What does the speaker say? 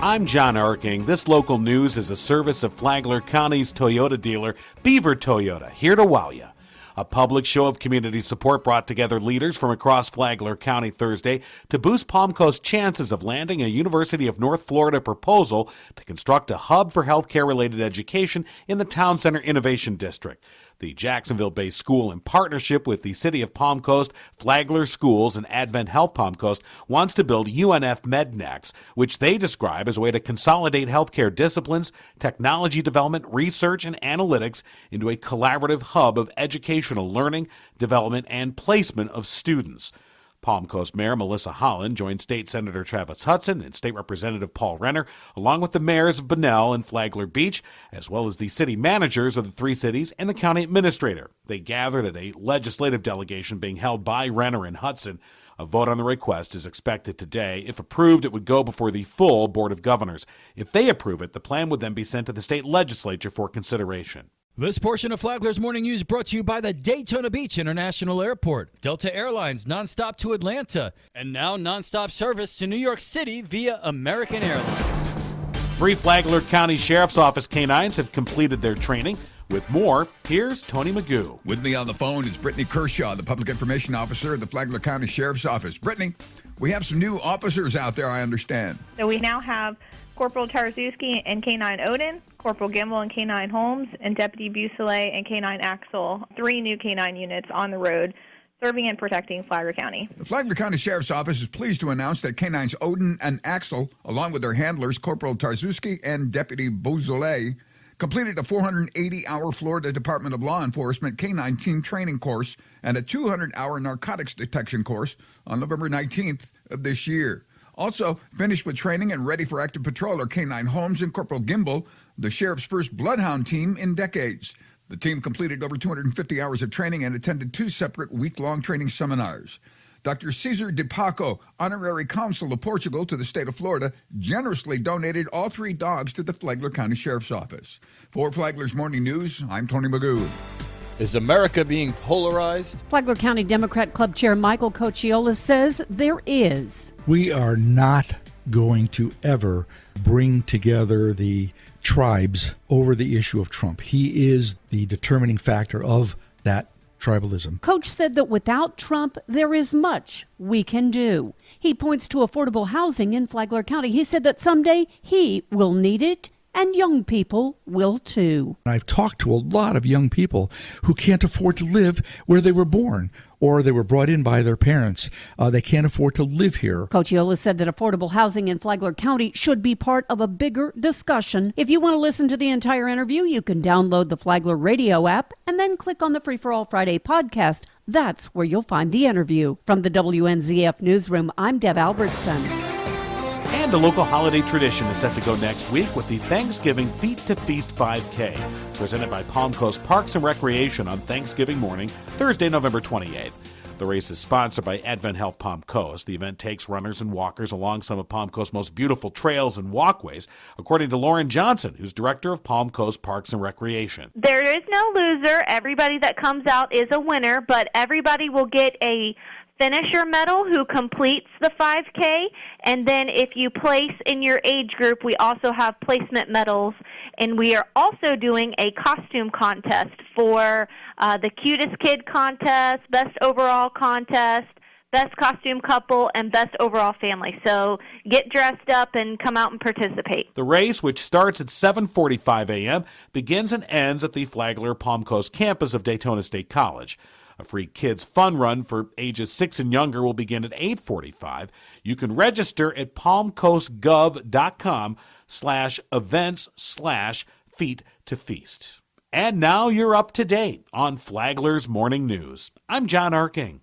I'm John Arking. This local news is a service of Flagler County's Toyota dealer, Beaver Toyota, here to wow you. A public show of community support brought together leaders from across Flagler County Thursday to boost Palm Coast's chances of landing a University of North Florida proposal to construct a hub for healthcare-related education in the Town Center Innovation District. The Jacksonville-based school, in partnership with the City of Palm Coast, Flagler Schools, and Advent Health Palm Coast, wants to build UNF MedNext, which they describe as a way to consolidate healthcare disciplines, technology development, research, and analytics into a collaborative hub of educational learning, development, and placement of students. Palm Coast Mayor Melissa Holland joined State Senator Travis Hudson and State Representative Paul Renner, along with the mayors of Bunnell and Flagler Beach, as well as the city managers of the three cities and the county administrator. They gathered at a legislative delegation being held by Renner and Hudson. A vote on the request is expected today. If approved, it would go before the full Board of Governors. If they approve it, the plan would then be sent to the state legislature for consideration. This portion of Flagler's Morning News brought to you by the Daytona Beach International Airport, Delta Airlines nonstop to Atlanta, and now nonstop service to New York City via American Airlines. 3 Flagler County Sheriffs Office canines have completed their training. With more, here's Tony Magoo. With me on the phone is Brittany Kershaw, the Public Information Officer of the Flagler County Sheriff's Office. Brittany, we have some new officers out there, I understand. So we now have Corporal Tarzuski and Canine Odin, Corporal Gimble and Canine Holmes, and Deputy Busele and Canine Axel, 3 new canine units on the road serving and protecting Flagler County. The Flagler County Sheriff's Office is pleased to announce that canines Odin and Axel, along with their handlers, Corporal Tarzuski and Deputy Busele, completed a 480-hour Florida Department of Law Enforcement canine team training course and a 200-hour narcotics detection course on November 19th of this year. Also, finished with training and ready for active patrol are Canine Holmes and Corporal Gimble, the sheriff's first bloodhound team in decades. The team completed over 250 hours of training and attended 2 separate week-long training seminars. Dr. Cesar De Paco, Honorary Consul of Portugal to the state of Florida, generously donated all 3 dogs to the Flagler County Sheriff's Office. For Flagler's Morning News, I'm Tony Magoo. Is America being polarized? Flagler County Democrat Club Chair Michael Cocciola says there is. We are not going to ever bring together the tribes over the issue of Trump. He is the determining factor of that tribalism. Coach said that without Trump, there is much we can do. He points to affordable housing in Flagler County. He said that someday he will need it, and young people will too. I've talked to a lot of young people who can't afford to live where they were born or they were brought in by their parents. They can't afford to live here. Cocciola said that affordable housing in Flagler County should be part of a bigger discussion. If you want to listen to the entire interview, you can download the Flagler Radio app and then click on the Free for All Friday podcast. That's where you'll find the interview. From the WNZF Newsroom, I'm Deb Albertson. And a local holiday tradition is set to go next week with the Thanksgiving Feet to Feast 5K, presented by Palm Coast Parks and Recreation on Thanksgiving morning, Thursday, November 28th. The race is sponsored by Advent Health Palm Coast. The event takes runners and walkers along some of Palm Coast's most beautiful trails and walkways, according to Lauren Johnson, who's director of Palm Coast Parks and Recreation. There is no loser. Everybody that comes out is a winner, but everybody will get a finisher medal who completes the 5K, and then if you place in your age group, we also have placement medals, and we are also doing a costume contest for the cutest kid contest, best overall contest, best costume couple, and best overall family. So get dressed up and come out and participate. The race, which starts at 7:45 a.m., begins and ends at the Flagler Palm Coast campus of Daytona State College. A free kids fun run for ages 6 and younger will begin at 8:45. You can register at palmcoastgov.com/events/feet to feast. And now you're up to date on Flagler's Morning News. I'm John Arking.